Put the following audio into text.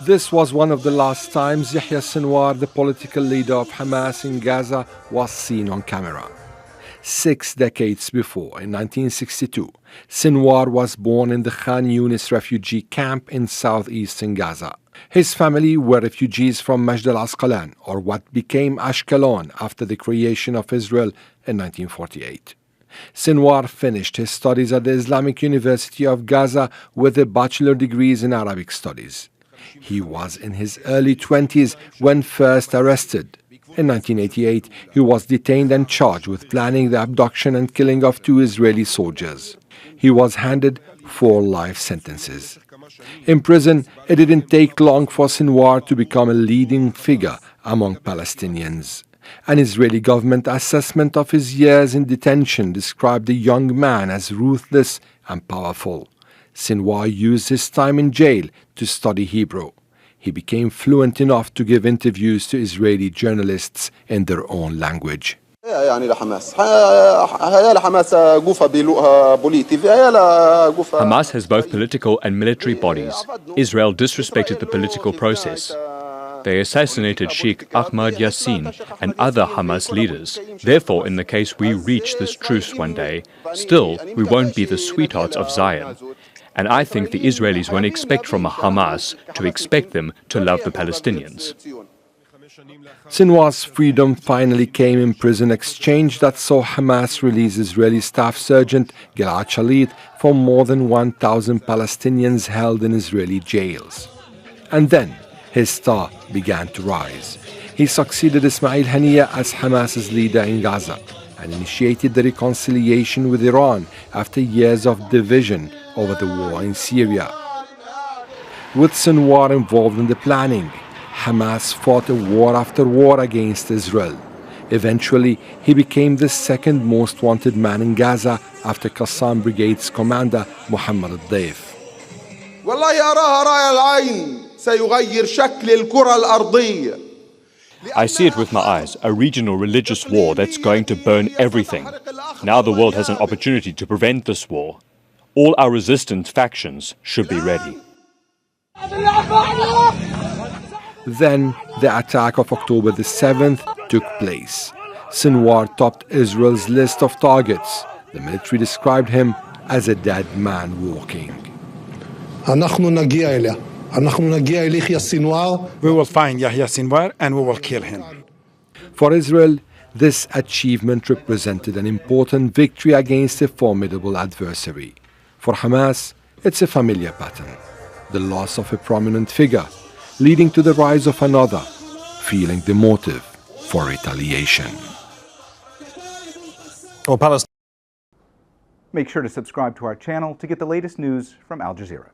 This was one of the last times Yahya Sinwar, the political leader of Hamas in Gaza, was seen on camera. 6 decades before, in 1962, Sinwar was born in the Khan Yunis refugee camp in southeastern Gaza. His family were refugees from Majd al-Asqalan, or what became Ashkelon after the creation of Israel in 1948. Sinwar finished his studies at the Islamic University of Gaza with a bachelor degrees in Arabic studies. He was in his early 20s when first arrested. In 1988, he was detained and charged with planning the abduction and killing of 2 Israeli soldiers. He was handed 4 life sentences. In prison, it didn't take long for Sinwar to become a leading figure among Palestinians. An Israeli government assessment of his years in detention described the young man as ruthless and powerful. Sinwar used his time in jail to study Hebrew. He became fluent enough to give interviews to Israeli journalists in their own language. Hamas has both political and military bodies. Israel disrespected the political process. They assassinated Sheikh Ahmad Yassin and other Hamas leaders. Therefore, in the case we reach this truce one day, still, we won't be the sweethearts of Zion. And I think the Israelis won't expect from Hamas to expect them to love the Palestinians. Sinwar's freedom finally came in prison exchange that saw Hamas release Israeli Staff Sergeant Gilad Shalit for more than 1,000 Palestinians held in Israeli jails. And then his star began to rise. He succeeded Ismail Haniyeh as Hamas's leader in Gaza and initiated the reconciliation with Iran after years of division over the war in Syria. With Sinwar involved in the planning, Hamas fought a war after war against Israel. Eventually, he became the second most wanted man in Gaza after Qassam Brigade's commander Muhammad al-Daif. I see it with my eyes, a regional religious war that's going to burn everything. Now the world has an opportunity to prevent this war. All our resistant factions should be ready. Then the attack of October the 7th took place. Sinwar topped Israel's list of targets. The military described him as a dead man walking. We will find Yahya Sinwar and we will kill him. For Israel, this achievement represented an important victory against a formidable adversary. For Hamas, it's a familiar pattern. The loss of a prominent figure, leading to the rise of another, feeling the motive for retaliation. Make sure to subscribe to our channel to get the latest news from Al Jazeera.